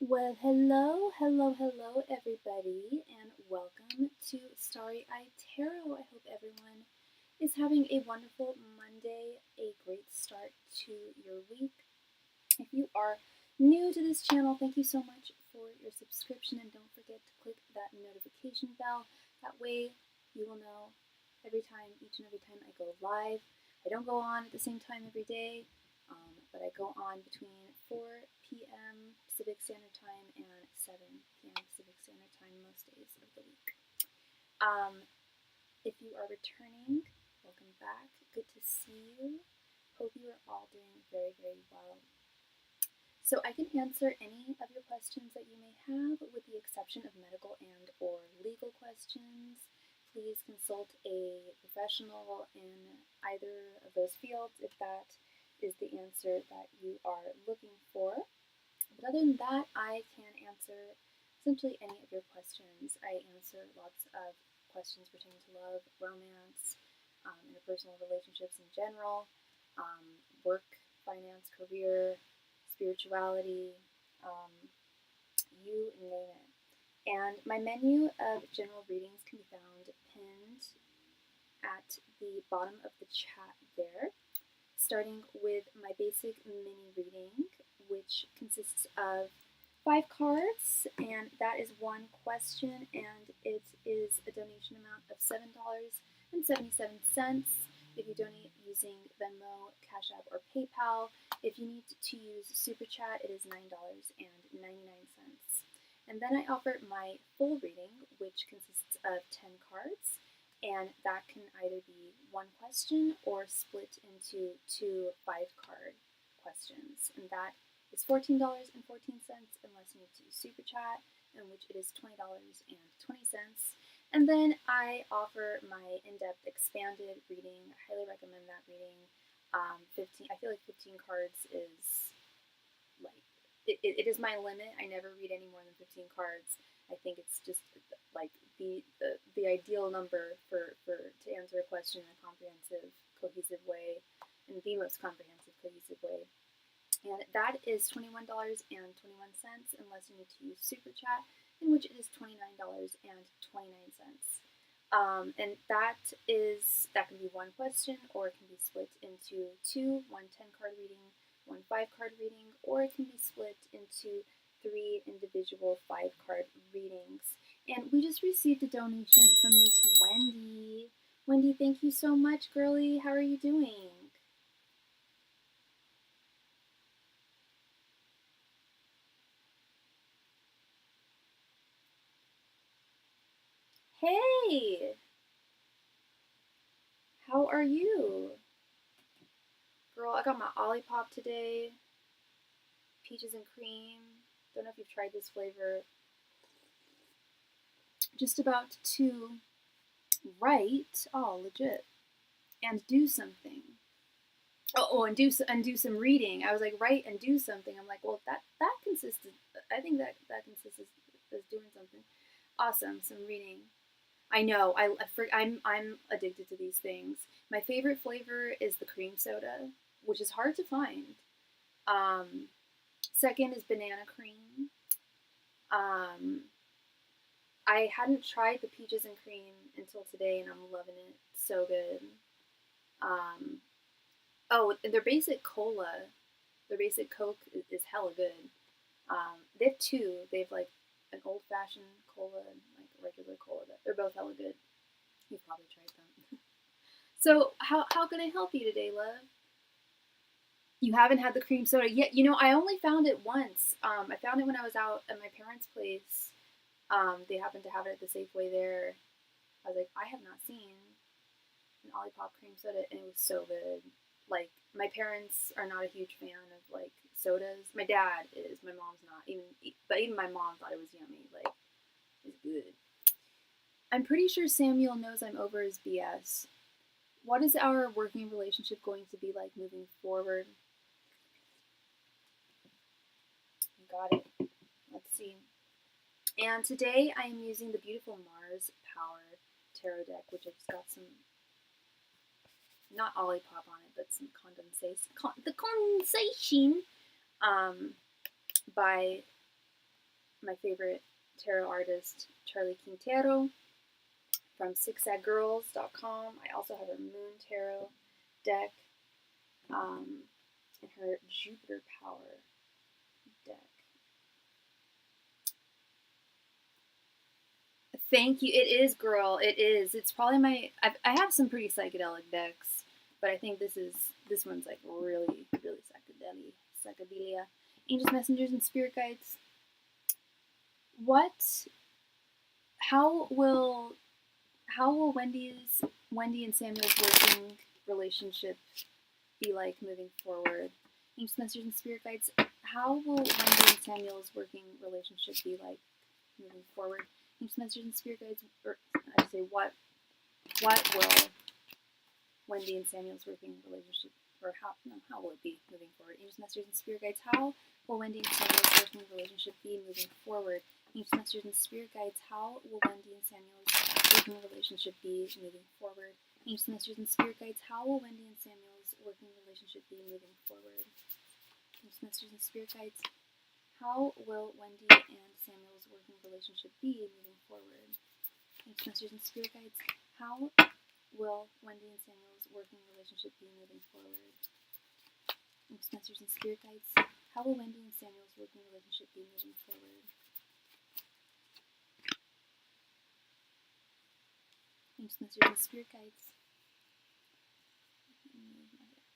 Well, hello, everybody, and welcome to Starry Tarot. I hope everyone is having a wonderful Monday, a great start to your week. If you are new to this channel, thank you so much for your subscription, and don't forget to click that notification bell. That way, you will know each and every time I go live. I don't go on at the same time every day, but I go on between 4 p.m. Pacific Standard Time and 7 p.m. Pacific Standard Time most days of the week. If you are returning, welcome back. Good to see you. Hope you are all doing very, very well. So I can answer any of your questions that you may have, with the exception of medical and or legal questions. Please consult a professional in either of those fields if that is the answer that you are looking for. But other than that, I can answer essentially any of your questions. I answer lots of questions pertaining to love, romance, interpersonal relationships in general, work, finance, career, spirituality, you name it. And my menu of general readings can be found pinned at the bottom of the chat there, starting with my basic mini reading, which consists of 5 cards, and that is one question, and it is a donation amount of $7.77. If you donate using Venmo, Cashapp, or PayPal. If you need to use SuperChat, it is $9.99. And then I offer my full reading, which consists of 10 cards, and that can either be one question or split into 2 5-card questions, and that is $14.14 unless you need to use Super Chat, in which it is $20.20. And then I offer my in-depth expanded reading. I highly recommend that reading. I feel like 15 cards is like it is my limit. I never read any more than 15 cards. I think it's just like the ideal number to answer a question in a comprehensive, cohesive way, in the most comprehensive, cohesive way. And that is $21.21 unless you need to use Super Chat, in which it is $29.29. And that can be one question, or it can be split into 2, one 10-card reading, one 5-card reading, or it can be split into 3 individual 5-card readings. And we just received a donation from Miss Wendy. Wendy, thank you so much, girlie. How are you doing? Hey! How are you? Girl, I got my Olipop today. Peaches and cream. Don't know if you've tried this flavor. Just about to write, legit, and do something. And do some reading. I was like, write and do something. I'm like, well, that consists of, I think that consists as doing something. Awesome, some reading. I know. I'm addicted to these things. My favorite flavor is the cream soda, which is hard to find. Second is banana cream. I hadn't tried the peaches and cream until today, and I'm loving it. So good. Their basic cola, their basic Coke is hella good. They have 2. They have like an old fashioned cola and like a regular cola. They're both hella good. You've probably tried them. So how can I help you today, love? You haven't had the cream soda yet. You know, I only found it once. I found it when I was out at my parents' place. They happened to have it at the Safeway there. I was like, I have not seen an Olipop cream soda, and it was so good. Like, my parents are not a huge fan of like sodas. My dad is. My mom's not. Even my mom thought it was yummy. Like, it's good. I'm pretty sure Samuel knows I'm over his BS. What is our working relationship going to be like moving forward? Got it. Let's see. And today I am using the beautiful Mars Power Tarot deck, which I just got some, not Olipop on it, but some condensation, by my favorite tarot artist, Charlie Quintero, from zigzaggirls.com. I also have her Moon Tarot deck, and her Jupiter Power deck. Thank you. It is, girl. It is. It's probably my. I have some pretty psychedelic decks, but I think this one's like really, really psychedelia. Angels, messengers, and spirit guides. How will Wendy and Samuel's working relationship be like moving forward? Angels, messengers, and spirit guides. How will Wendy and Samuel's working relationship be like moving forward? Angels, messengers, and spirit guides. Or I say what will Wendy and Samuel's working relationship, or how will it be moving forward? Angels, messengers, and spirit guides. How will Wendy and Samuel's working relationship be moving forward? Angels, messengers, and spirit guides. How will Wendy and Samuel's working relationship be moving forward? Angels, messengers, and spirit guides. How will Wendy and Samuel's working relationship be moving forward? Angels, messengers, and spirit guides. How will Wendy and Samuel's working relationship be moving forward? Angels, messengers, and spirit guides. How will Wendy and Samuel's working relationship be moving forward? Angels, messengers, and spirit guides. How will Wendy and Samuel's working relationship be moving forward? Angels, messengers, and spirit guides.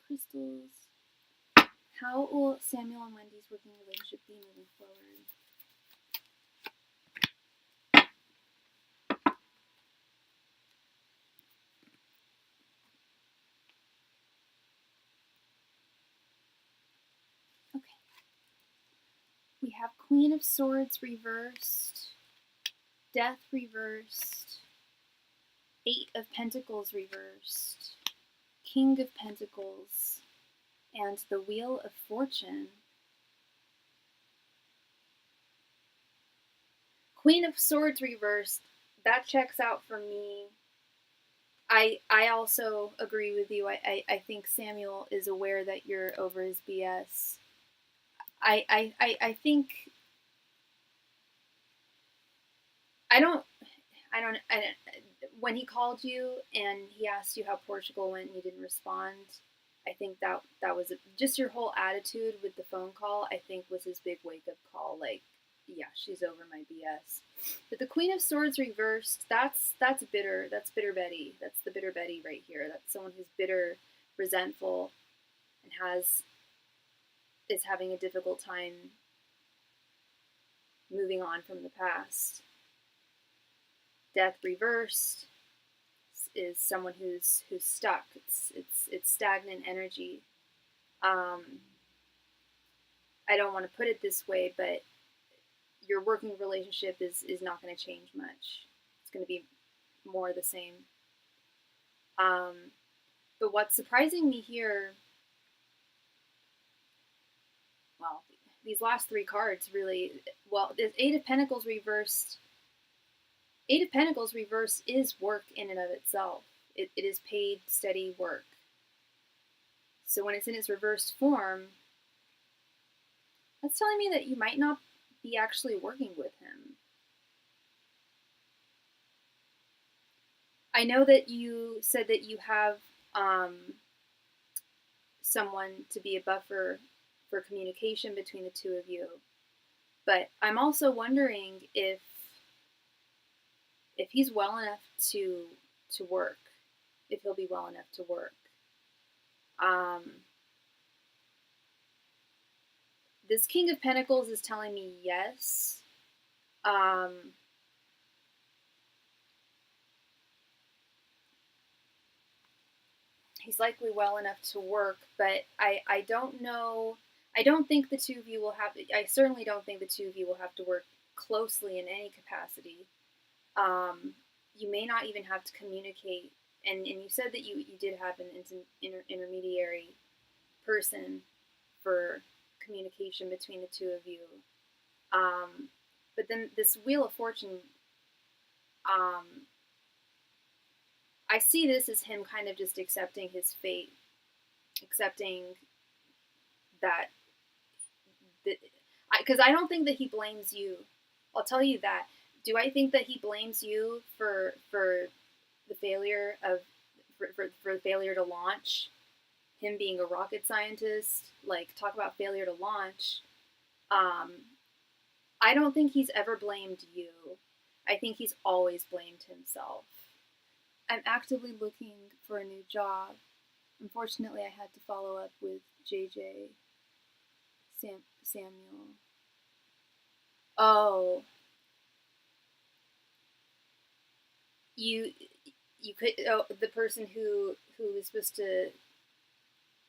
Crystals. How will Samuel and Wendy's working relationship be moving forward? Okay. We have Queen of Swords reversed, Death reversed, Eight of Pentacles reversed, King of Pentacles, and the Wheel of Fortune. Queen of Swords reversed, that checks out for me. I also agree with you. I think Samuel is aware that you're over his BS. I think when he called you and he asked you how Portugal went and you didn't respond, I think that was just your whole attitude with the phone call, I think was his big wake-up call. Like, yeah, she's over my BS. But the Queen of Swords reversed, that's bitter. That's bitter Betty. That's the bitter Betty right here. That's someone who's bitter, resentful, and is having a difficult time moving on from the past. Death reversed is someone who's stuck. It's stagnant energy. I don't want to put it this way, but your working relationship is not going to change much. It's going to be more the same. But what's surprising me here, well, these last three cards really, well, this Eight of Pentacles reversed. Eight of Pentacles reversed is work in and of itself. It is paid, steady work. So when it's in its reversed form, that's telling me that you might not be actually working with him. I know that you said that you have someone to be a buffer for communication between the two of you, but I'm also wondering if he's well enough to work, if he'll be well enough to work. This King of Pentacles is telling me yes. He's likely well enough to work, but I don't know. I don't think the two of you will have. I certainly don't think the two of you will have to work closely in any capacity. You may not even have to communicate. And you said that you did have an intermediary person for communication between the two of you. But then this Wheel of Fortune, I see this as him kind of just accepting his fate, accepting that, because I don't think that he blames you I'll tell you that. Do I think that he blames you for the failure of for the failure to launch? Him being a rocket scientist, like talk about failure to launch. I don't think he's ever blamed you. I think he's always blamed himself. I'm actively looking for a new job. Unfortunately, I had to follow up with JJ Samuel. Oh, you could, oh, the person who was supposed to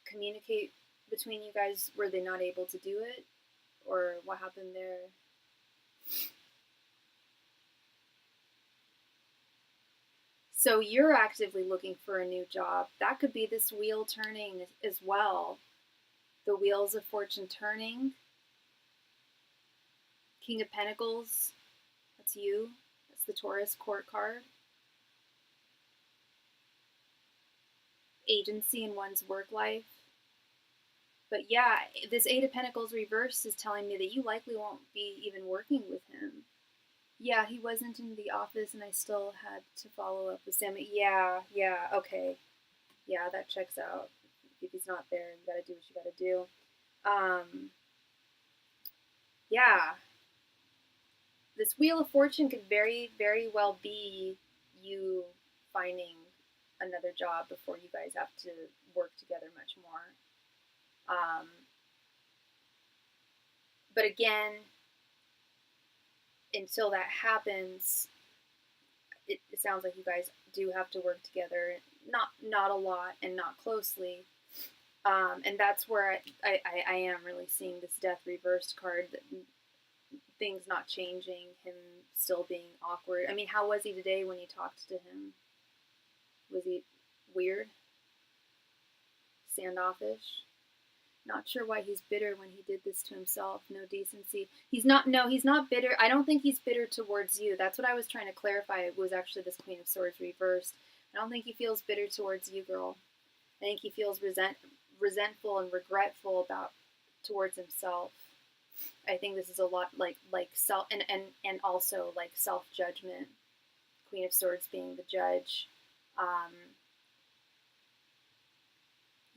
communicate between you guys, were they not able to do it, or what happened there? So you're actively looking for a new job. That could be this wheel turning as well. The wheels of fortune turning. King of Pentacles, that's you. That's the Taurus court card. Agency in one's work life. But yeah, this Eight of Pentacles reverse is telling me that you likely won't be even working with him. Yeah, he wasn't in the office and I still had to follow up with Sam. Yeah, okay. Yeah, that checks out. If he's not there, you gotta do what you gotta do. Yeah. This Wheel of Fortune could very, very well be you finding another job before you guys have to work together much more. But again, until that happens, it sounds like you guys do have to work together, not a lot and not closely. And that's where I am really seeing this Death reversed card, that things not changing, him still being awkward. I mean, how was he today when you talked to him? Was he weird? Standoffish? Not sure why he's bitter when he did this to himself. No decency. He's not bitter. I don't think he's bitter towards you. That's what I was trying to clarify. It was actually this Queen of Swords reversed. I don't think he feels bitter towards you, girl. I think he feels resentful and regretful towards himself. I think this is a lot like self and also like self-judgment. Queen of Swords being the judge.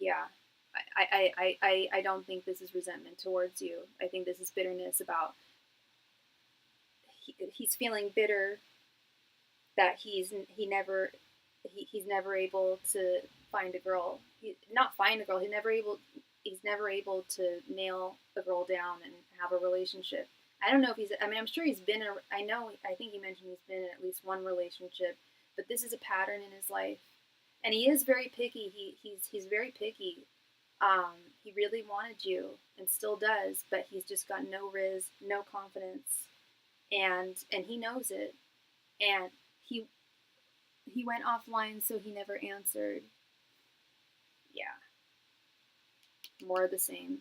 Yeah. I don't think this is resentment towards you. I think this is bitterness about he's feeling bitter that he's never able to find a girl. He's never able to nail a girl down and have a relationship. I don't know if I'm sure he's been I think he mentioned he's been in at least one relationship, but this is a pattern in his life. And he is very picky. He's very picky. He really wanted you and still does, but he's just got no riz, no confidence, and he knows it. And he went offline, so he never answered. Yeah, more of the same.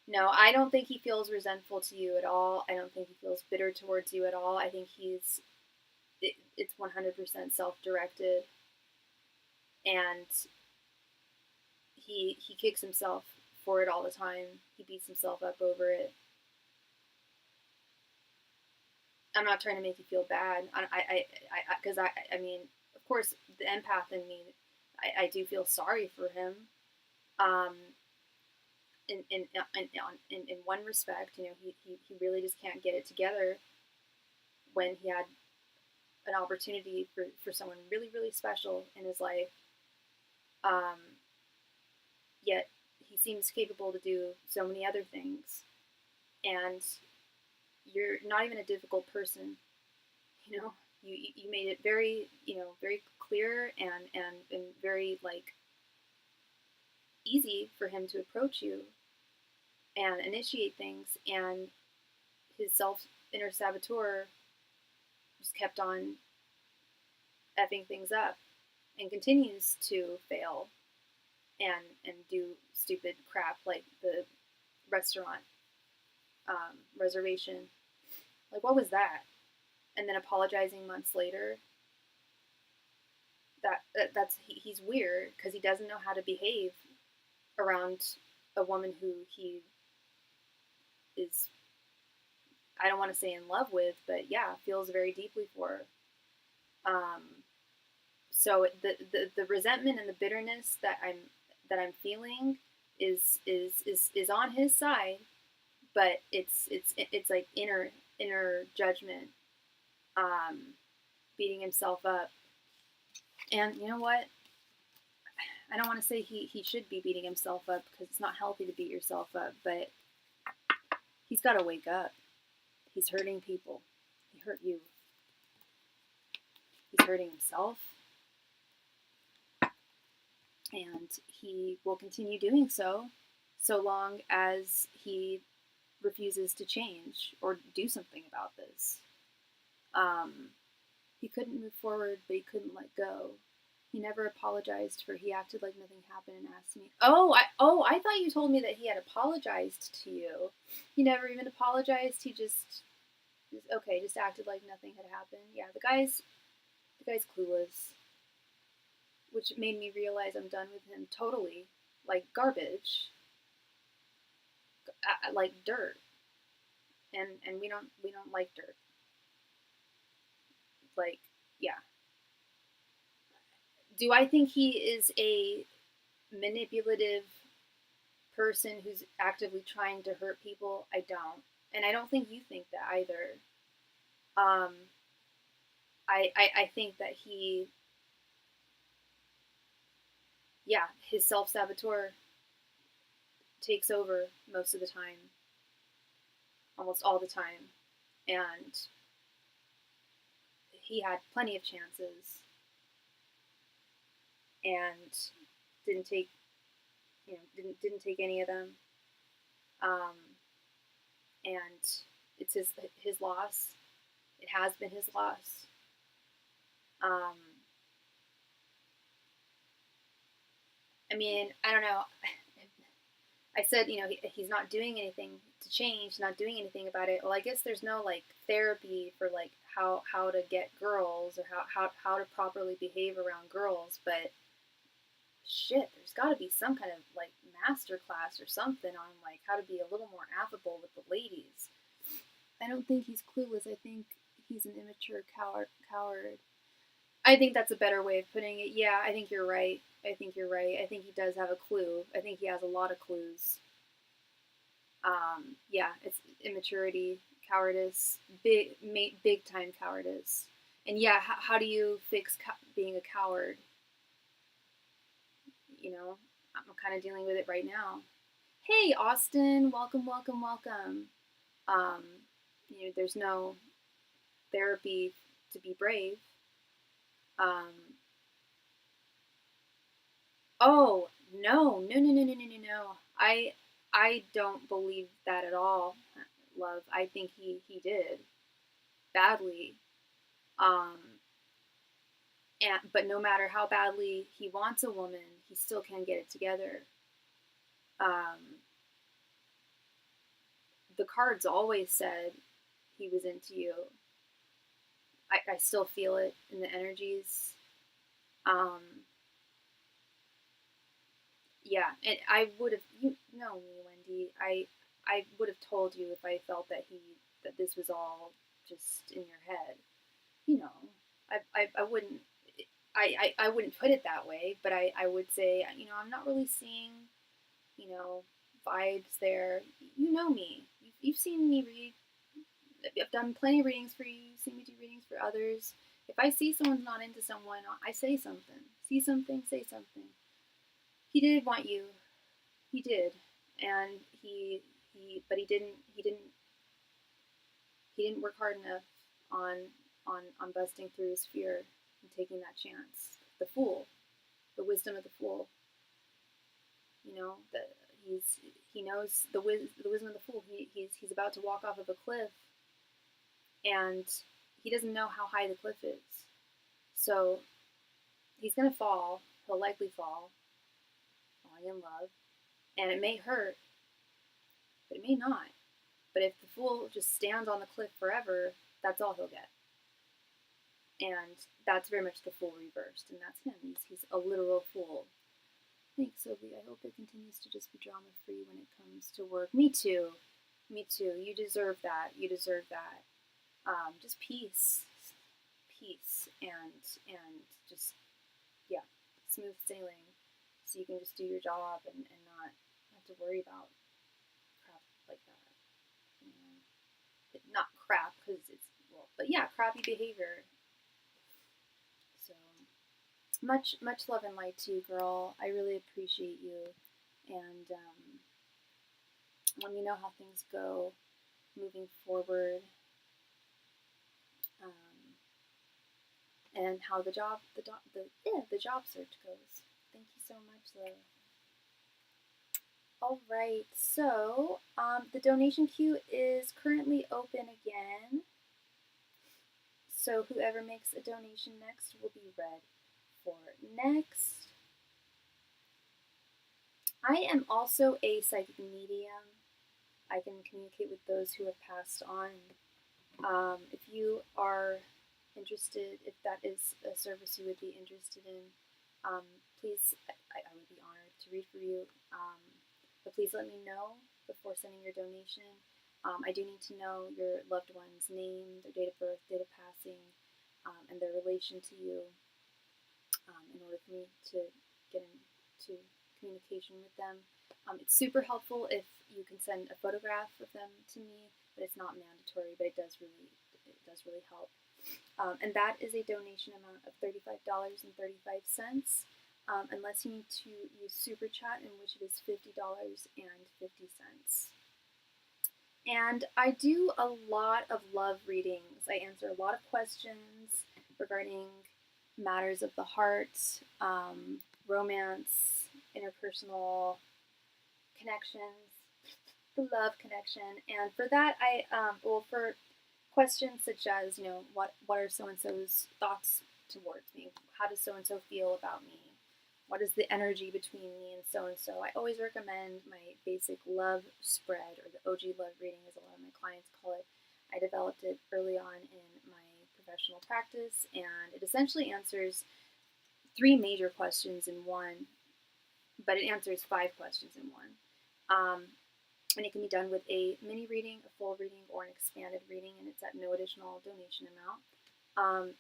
No, I don't think he feels resentful to you at all. I don't think he feels bitter towards you at all. I think it's 100% self-directed, and he kicks himself for it all the time. He beats himself up over it. I'm not trying to make you feel bad. Because I mean, of course, the empath in me, I do feel sorry for him. In one respect, you know, he really just can't get it together when he had an opportunity for someone really, really special in his life. Yet he seems capable to do so many other things. And you're not even a difficult person. You know, you made it very, very clear and very, like, easy for him to approach you and initiate things, and his inner saboteur just kept on effing things up and continues to fail and do stupid crap like the restaurant reservation. Like, what was that? And then apologizing months later. He's weird because he doesn't know how to behave around a woman who he is, I don't want to say in love with, but yeah, feels very deeply for. So the resentment and the bitterness that I'm feeling is on his side, but it's like inner judgment, beating himself up. And you know what? I don't want to say he should be beating himself up, because it's not healthy to beat yourself up, but he's got to wake up. He's hurting people. He hurt you. He's hurting himself. And he will continue doing so long as he refuses to change or do something about this. He couldn't move forward, but he couldn't let go. He never apologized for he acted like nothing happened and asked me. I thought you told me that he had apologized to you. He never even apologized. He just acted like nothing had happened. Yeah, the guy's clueless, which made me realize I'm done with him totally. Like garbage, like dirt, and we don't like dirt. Like, yeah. Do I think he is a manipulative person who's actively trying to hurt people? I don't, and I don't think you think that either. I think that his self-saboteur takes over most of the time, almost all the time, and he had plenty of chances and didn't take any of them, and it's his loss. It has been his loss. I mean, I don't know. I said, he's not doing anything to change, not doing anything about it. Well, I guess there's no like therapy for like how to get girls, or how to properly behave around girls, but shit, there's got to be some kind of like master class or something on like how to be a little more affable with the ladies. I don't think he's clueless. I think he's an immature coward. I think that's a better way of putting it. Yeah, I think you're right. I think he does have a clue. I think he has a lot of clues. Yeah, it's immaturity, cowardice, big time cowardice. And yeah, how do you fix being a coward? I'm kind of dealing with it right now. Hey, Austin, welcome. There's no therapy to be brave. Oh, no. I don't believe that at all, love. I think he did badly. But no matter how badly he wants a woman, he still can't get it together. The cards always said he was into you. I still feel it in the energies. Yeah, and I would have, you know me, Wendy. I would have told you if I felt that this was all just in your head. I wouldn't. I wouldn't put it that way, but I would say, I'm not really seeing, vibes there. You know me. You've seen me read. I've done plenty of readings for you. You've seen me do readings for others. If I see someone's not into someone, I say something. See something, say something. He did want you. He did, and but he didn't work hard enough on busting through his fear and taking that chance. The fool, the wisdom of the fool. That he knows the wisdom of the fool. He's about to walk off of a cliff, and he doesn't know how high the cliff is. So he's gonna fall. He'll likely fall, falling in love, and it may hurt, but it may not. But if the fool just stands on the cliff forever, that's all he'll get. And that's very much the fool reversed, and that's him. He's a literal fool. Thanks, Sophie. I hope it continues to just be drama-free when it comes to work. Me too. Me too. You deserve that. You deserve that. Just peace, and just, yeah, smooth sailing, so you can just do your job and not have to worry about crap like that. You know, not crap because it's, well, but yeah, crappy behavior. So much love and light to you, girl. I really appreciate you, and let me know how things go moving forward. And how the job search goes. Thank you so much, love. All right, so the donation queue is currently open again. So whoever makes a donation next will be read for next. I am also a psychic medium. I can communicate with those who have passed on. If you are interested, if that is a service you would be interested in, please, I would be honored to read for you. But please let me know before sending your donation. I do need to know your loved one's name, their date of birth, date of passing, and their relation to you, in order for me to get into communication with them. It's super helpful if you can send a photograph of them to me, but it's not mandatory, but it does really help. And that is a donation amount of $35.35, unless you need to use SuperChat, in which it is $50.50. And I do a lot of love readings. I answer a lot of questions regarding matters of the heart, romance, interpersonal connections, the love connection. And for that, for questions such as, what are so-and-so's thoughts towards me? How does so-and-so feel about me? What is the energy between me and so-and-so? I always recommend my basic love spread, or the OG love reading, as a lot of my clients call it. I developed it early on in my professional practice, and it essentially answers 3 major questions in one, but it answers 5 questions in one. And it can be done with a mini reading, a full reading, or an expanded reading, and it's at no additional donation amount.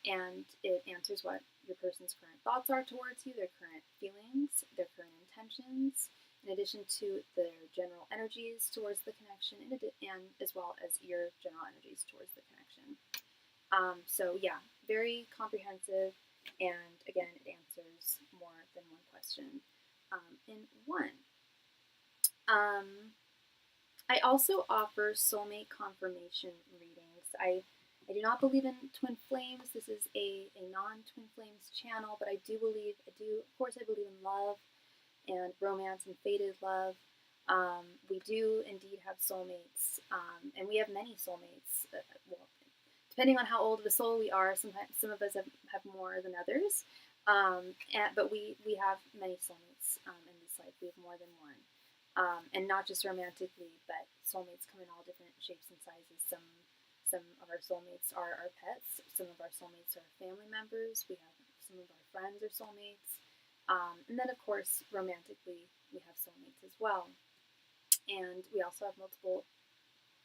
And it answers what your person's current thoughts are towards you, their current feelings, their current intentions, in addition to their general energies towards the connection, and as well as your general energies towards the connection. So yeah, very comprehensive, and again, it answers more than one question in one. I also offer soulmate confirmation readings. I do not believe in twin flames. This is a non-twin flames channel, but I believe in love and romance and fated love. We do indeed have soulmates, and we have many soulmates. Depending on how old of a soul we are, sometimes some of us have more than others. But we have many soulmates in this life. We have more than one. And not just romantically, but soulmates come in all different shapes and sizes. Some of our soulmates are our pets. Some of our soulmates are family members. We have some of our friends are soulmates. And then, of course, romantically, we have soulmates as well. And we also have multiple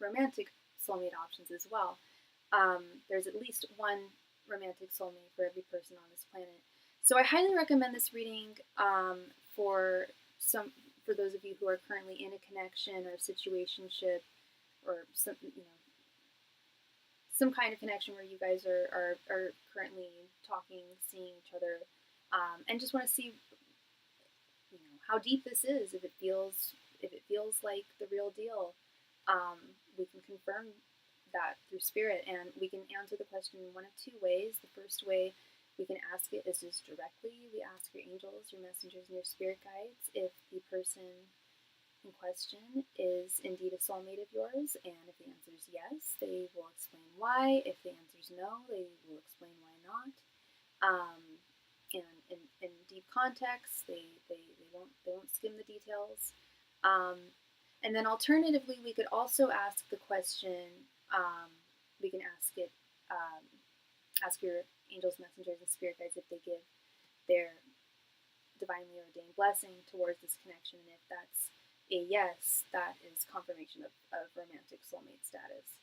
romantic soulmate options as well. There's at least one romantic soulmate for every person on this planet. So I highly recommend this reading for those of you who are currently in a connection or situationship, or some kind of connection where you guys are currently talking, seeing each other, and just want to see how deep this is. If it feels like the real deal, we can confirm that through spirit, and we can answer the question in one of 2 ways. The first way we can ask it is just directly. We ask your angels, your messengers, and your spirit guides if the person in question is indeed a soulmate of yours, and if the answer is yes, they will explain why. If the answer is no, they will explain why not. And in deep context, they won't skim the details. And then alternatively, we could also ask the question. We can ask your angels, messengers, and spirit guides if they give their divinely ordained blessing towards this connection, and if that's a yes, that is confirmation of romantic soulmate status.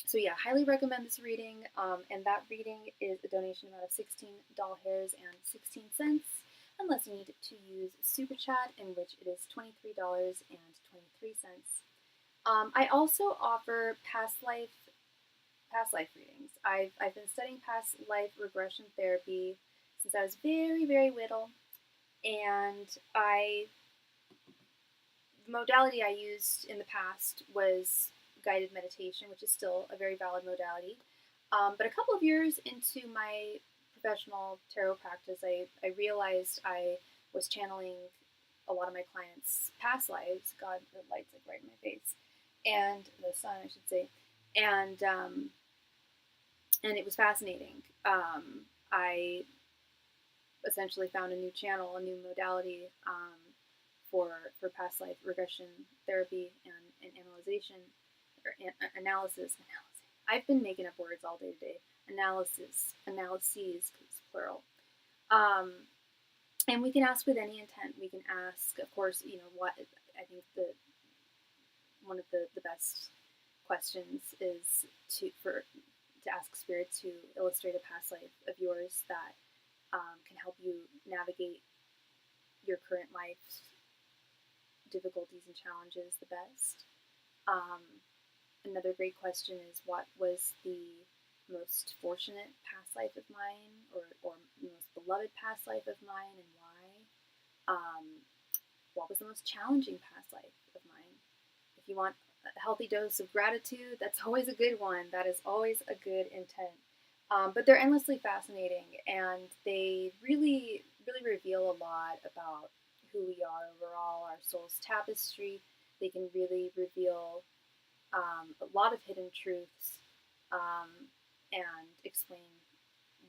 So yeah, highly recommend this reading, and that reading is a donation amount of $16.16, unless you need to use SuperChat, in which it is $23.23. I also offer past life readings. I've been studying past life regression therapy since I was very, very little, and the modality I used in the past was guided meditation, which is still a very valid modality. But a couple of years into my professional tarot practice, I realized I was channeling a lot of my clients' past lives. God, the light's like right in my face, and the sun, I should say, and it was fascinating. I essentially found a new channel, a new modality for past life regression therapy and analysis or analysis. I've been making up words all day today. Analyses, because plural. And we can ask with any intent. We can ask, of course, what I think one of the best questions is to ask spirit to illustrate a past life of yours that can help you navigate your current life's difficulties and challenges the best. Another great question is, what was the most fortunate past life of mine, or most beloved past life of mine, and why? What was the most challenging past life of mine? If you want a healthy dose of gratitude, that's always a good one. That is always a good intent. But they're endlessly fascinating, and they really, really reveal a lot about who we are overall, our soul's tapestry. They can really reveal a lot of hidden truths and explain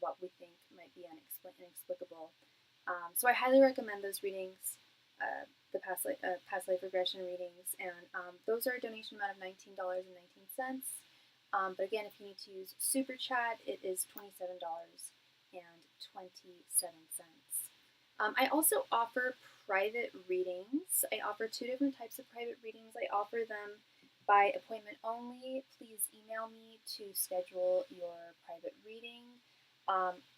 what we think might be inexplicable. So I highly recommend those readings, the past life regression readings, and those are a donation amount of $19.19. But again, if you need to use SuperChat, it is $27.27. I also offer private readings. I offer two different types of private readings. I offer them by appointment only. Please email me to schedule your private reading,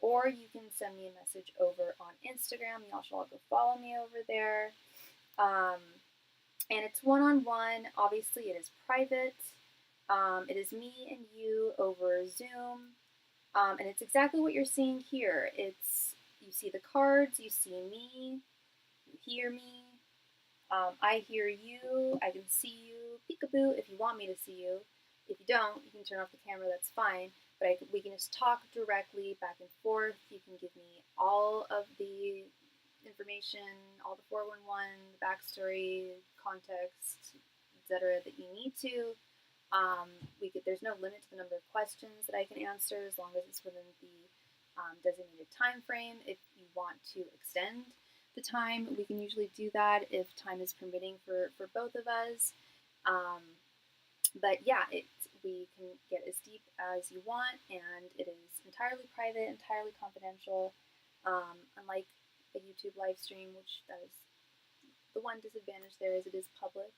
or you can send me a message over on Instagram. Y'all should all go follow me over there. And it's one-on-one. Obviously, it is private. It is me and you over Zoom, and it's exactly what you're seeing here. You see the cards, you see me, you hear me, I hear you, I can see you, peekaboo if you want me to see you. If you don't, you can turn off the camera, that's fine, but we can just talk directly back and forth. You can give me all of the information, all the 411, the backstory, context, etc. that you need to. There's no limit to the number of questions that I can answer, as long as it's within the designated time frame. If you want to extend the time, we can usually do that if time is permitting for both of us. But yeah, we can get as deep as you want, and it is entirely private, entirely confidential, unlike a YouTube live stream, which that is the one disadvantage there, is it is public.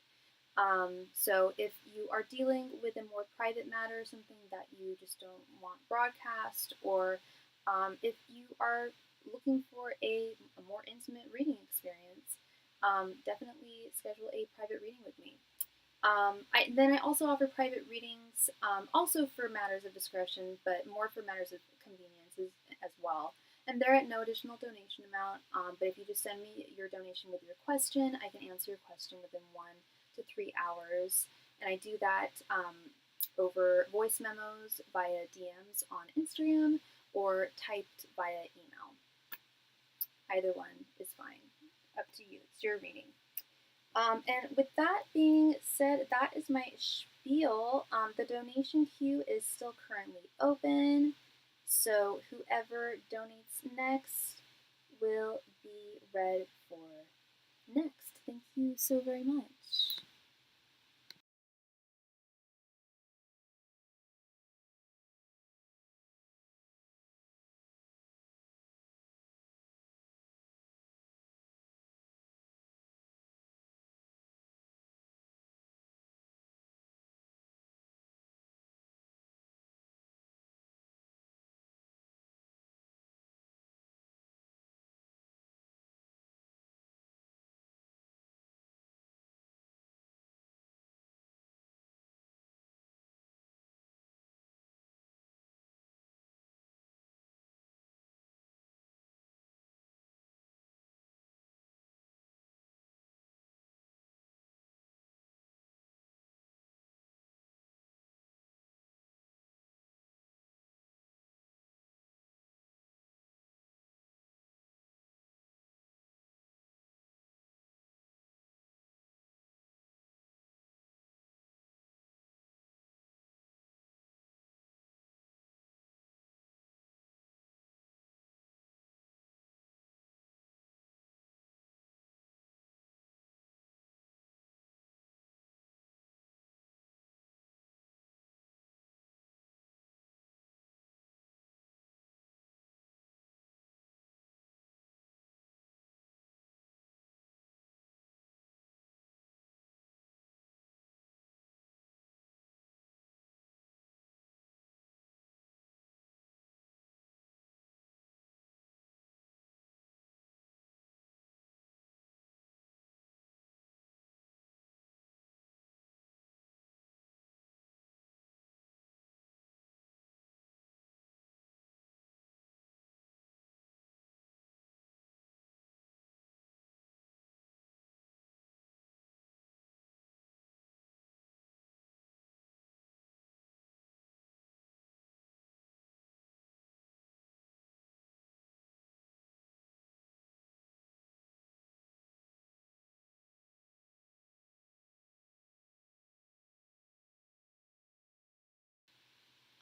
So if you are dealing with a more private matter, something that you just don't want broadcast, or if you are looking for a more intimate reading experience, definitely schedule a private reading with me. Then I also offer private readings, also for matters of discretion, but more for matters of convenience as well. And they're at no additional donation amount, but if you just send me your donation with your question, I can answer your question within 1 to 3 hours. And I do that over voice memos via DMs on Instagram or typed via email. Either one is fine. Up to you. It's your reading. And with that being said, that is my spiel. The donation queue is still currently open, so whoever donates next will be read for next. Thank you so very much.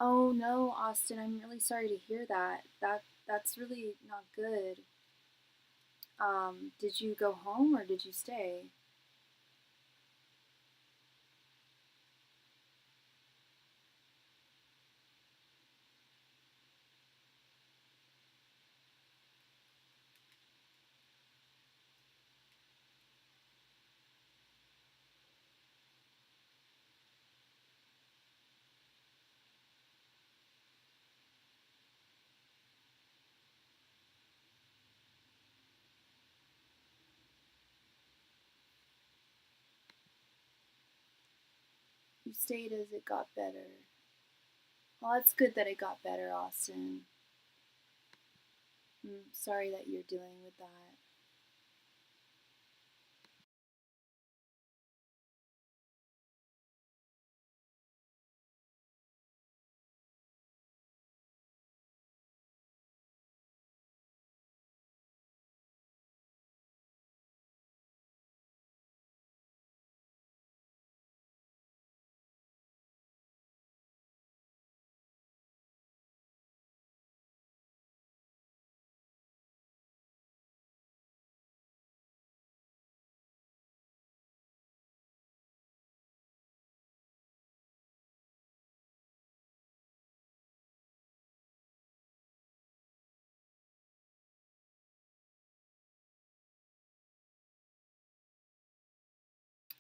Oh no, Austin, I'm really sorry to hear that. That's really not good. Did you go home or did you stay? You stayed as it got better. Well, it's good that it got better, Austin. I'm sorry that you're dealing with that.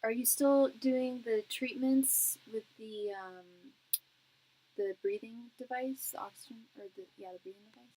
Are you still doing the treatments with the breathing device, the oxygen, or the breathing device?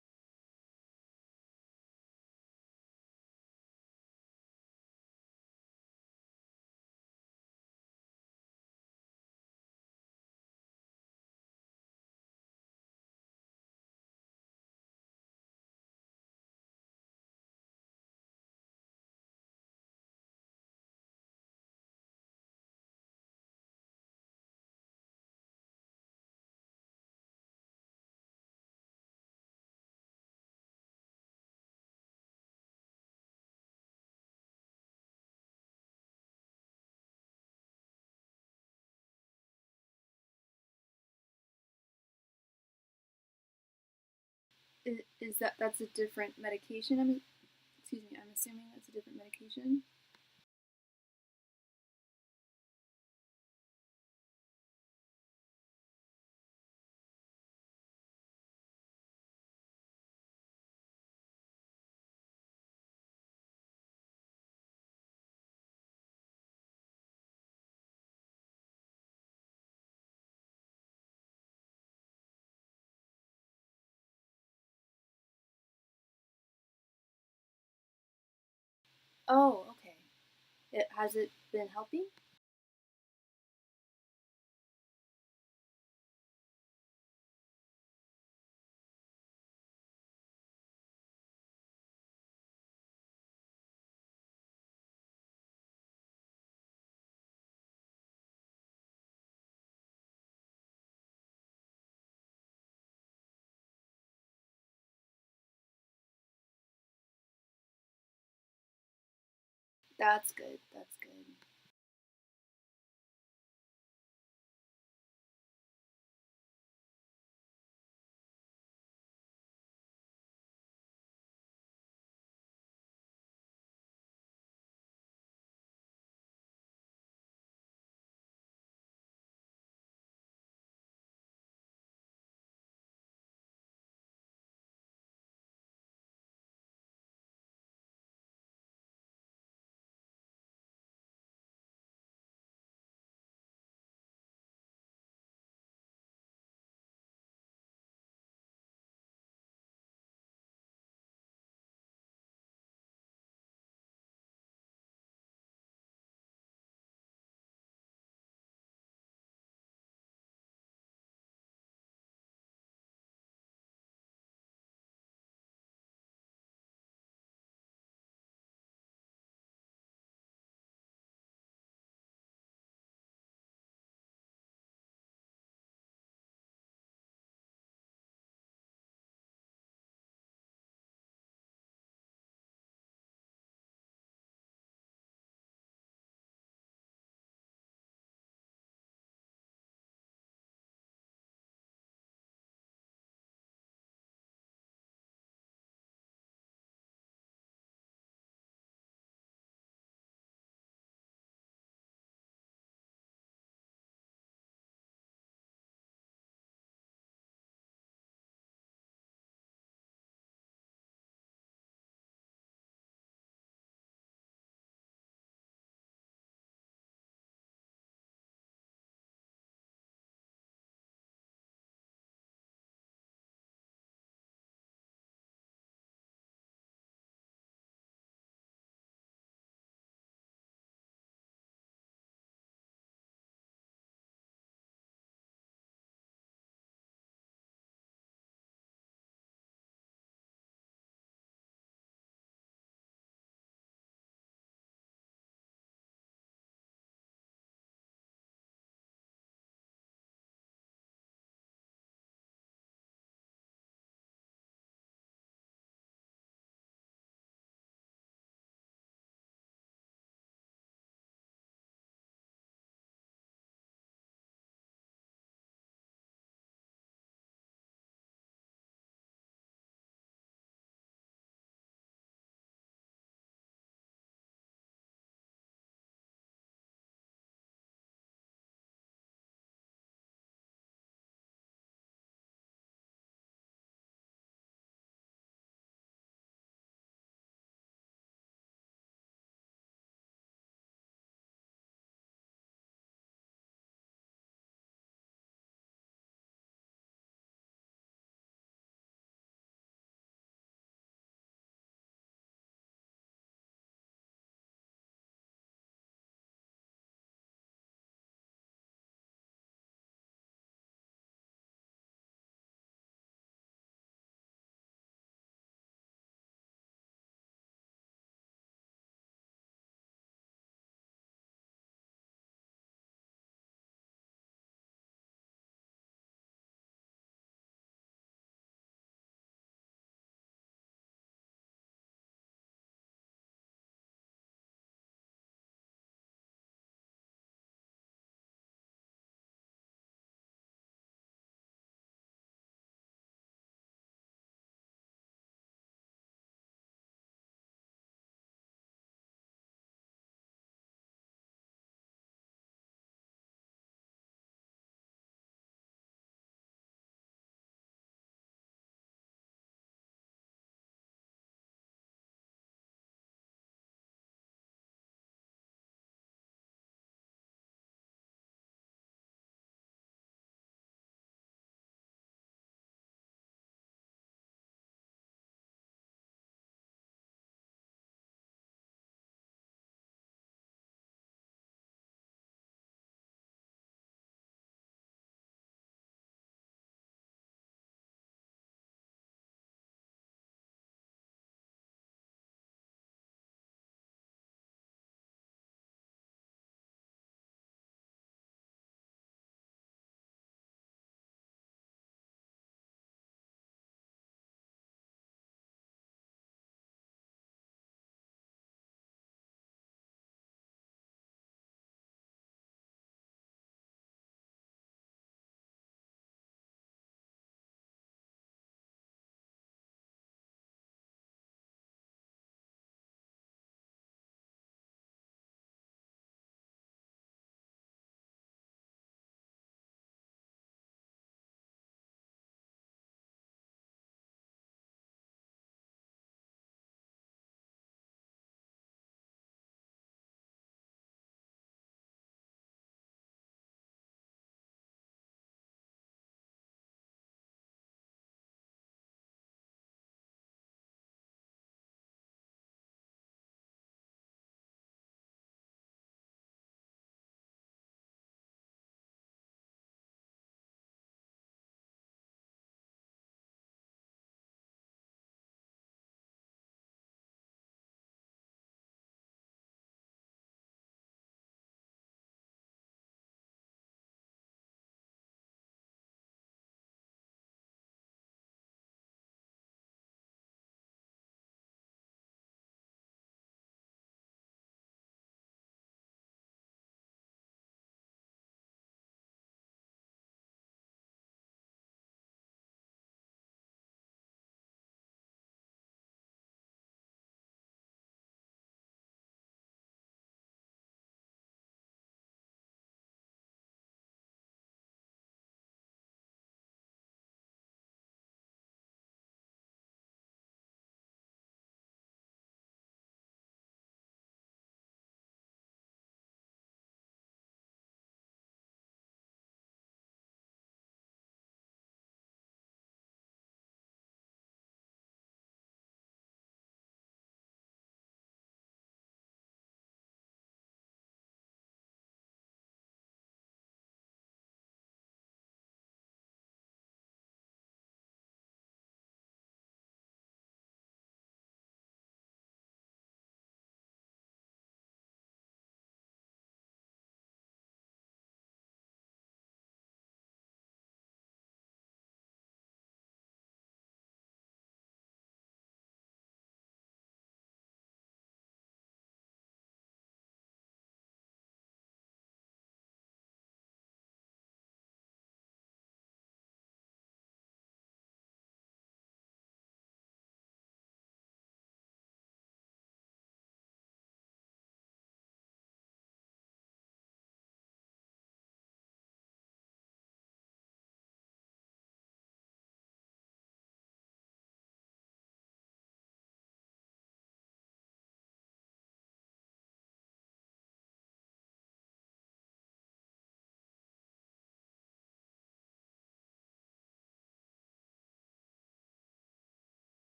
Is that's a different medication? Excuse me. I'm assuming that's a different medication. Oh, okay. Has it been helping? That's good. That's good.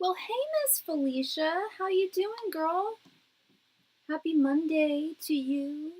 Well, hey, Miss Felicia. How you doing, girl? Happy Monday to you.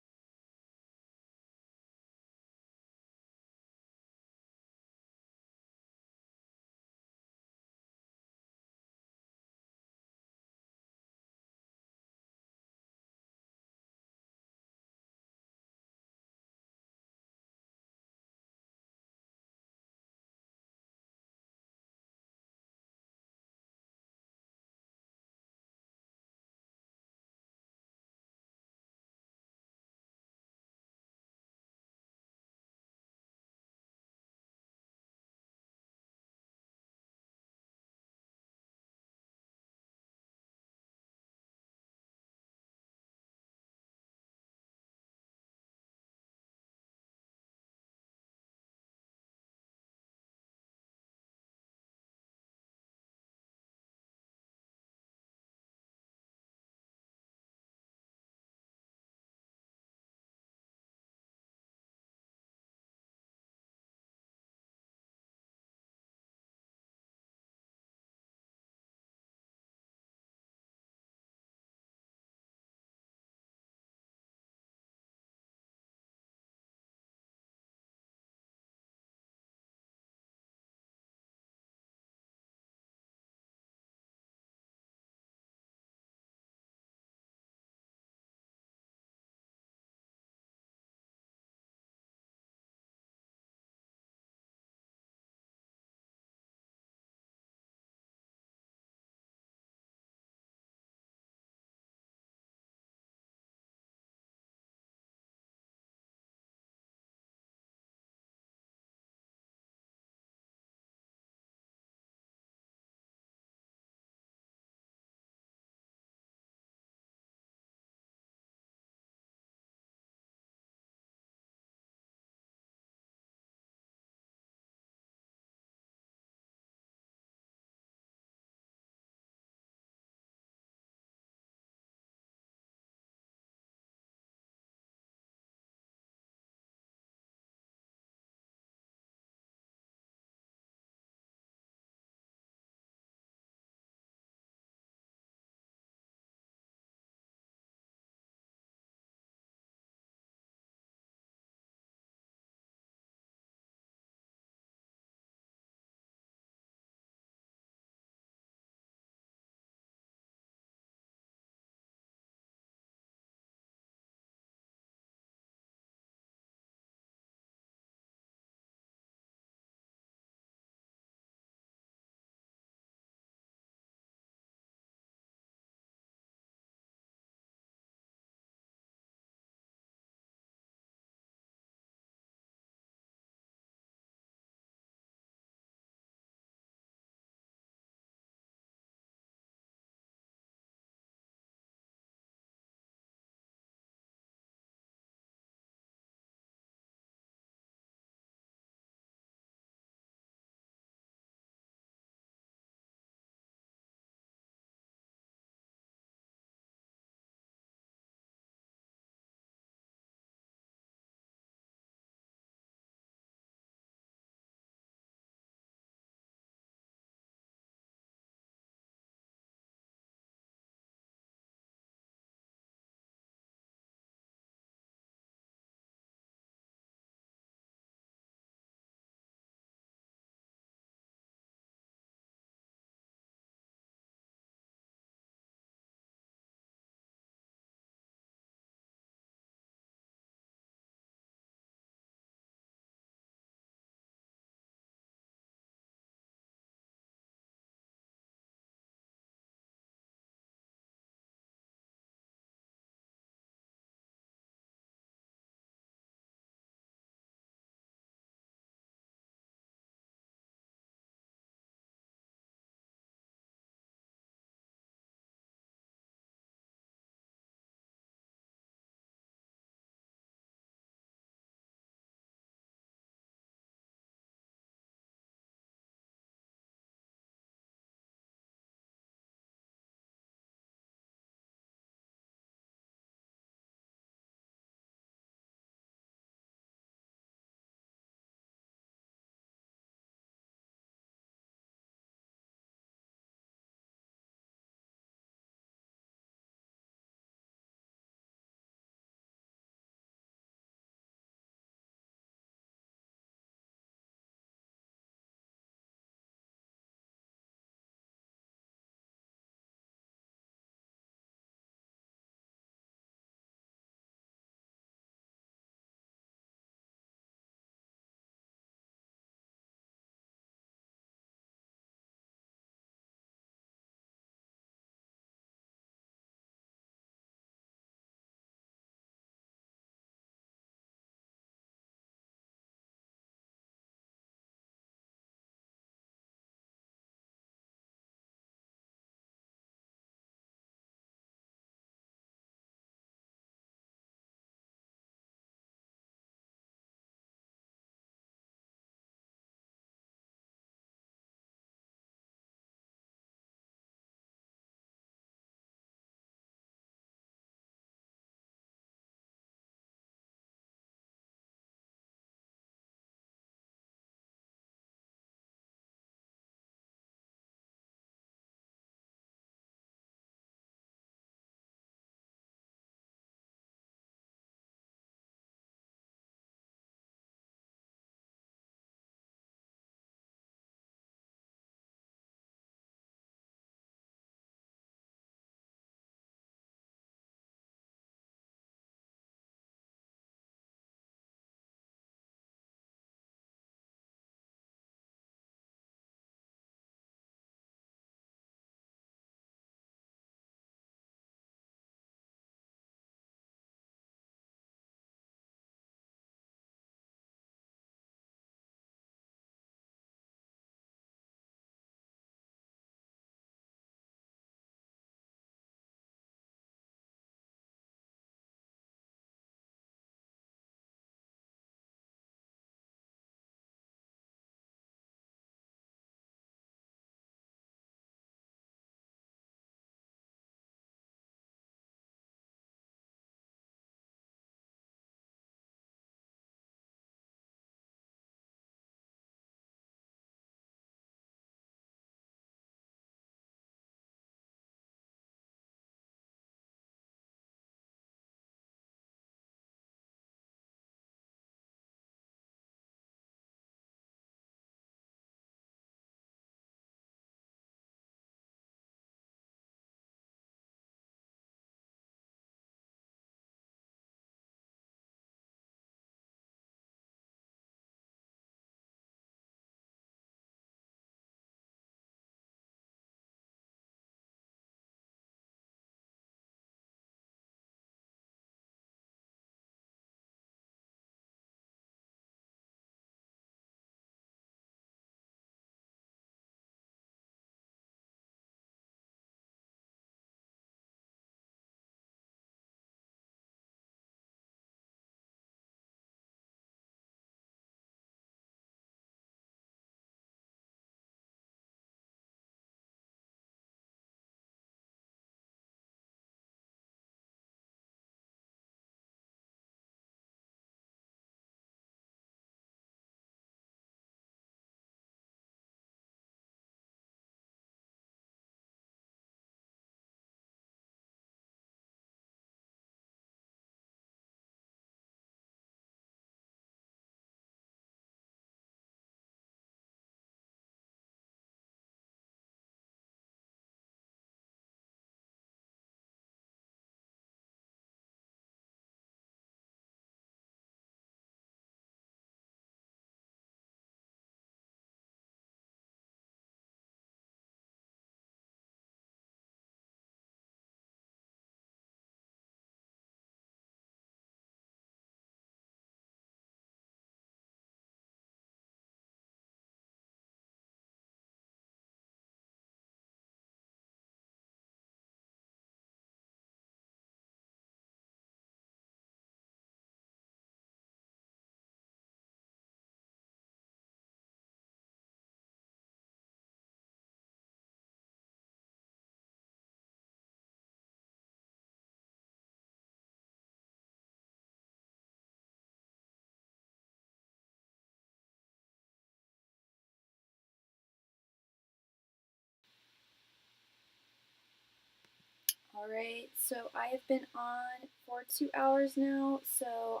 Alright, so I have been on for 2 hours now, so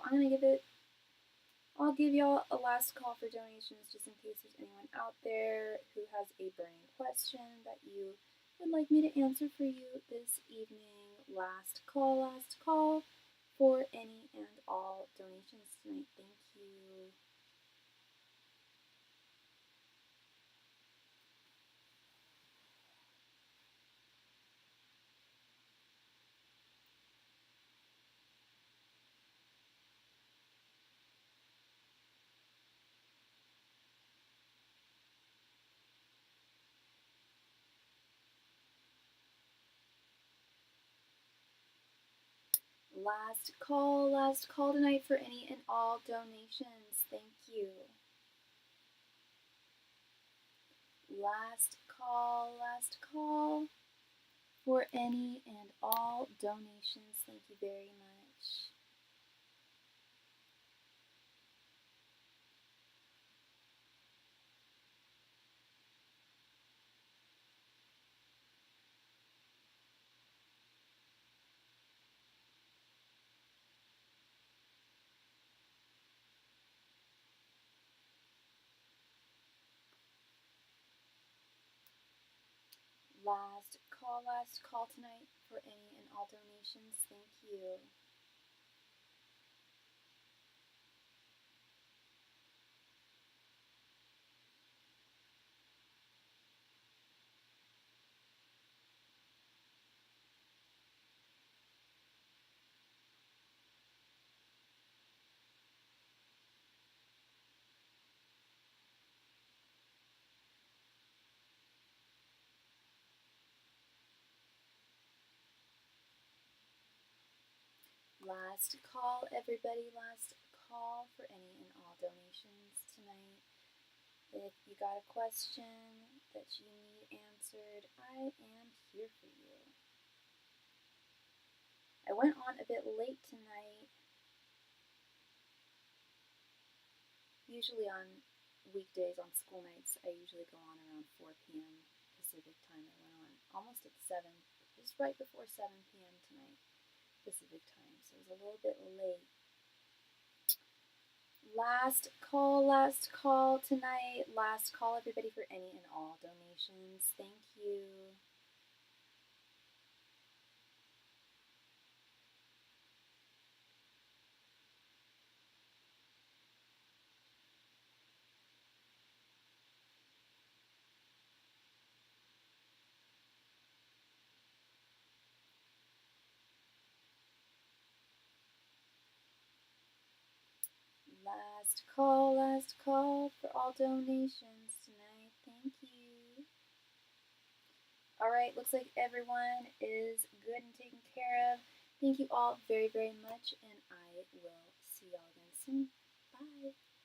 I'll give y'all a last call for donations just in case there's anyone out there who has a burning question that you would like me to answer for you this evening. Last call for any and all donations tonight. Thank you. Last call tonight for any and all donations. Thank you. Last call for any and all donations. Thank you very much. Last call tonight for any and all donations. Thank you. Last call, everybody. Last call for any and all donations tonight. If you got a question that you need answered, I am here for you. I went on a bit late tonight. Usually on weekdays, on school nights, I usually go on around 4 p.m. Pacific time. I went on almost at 7, just right before 7 p.m. tonight Pacific time, so it was a little bit late. Last call tonight. Last call, everybody, for any and all donations. Thank you. Last call for all donations tonight. Thank you. Alright, looks like everyone is good and taken care of. Thank you all very, very much, and I will see y'all again soon. Bye.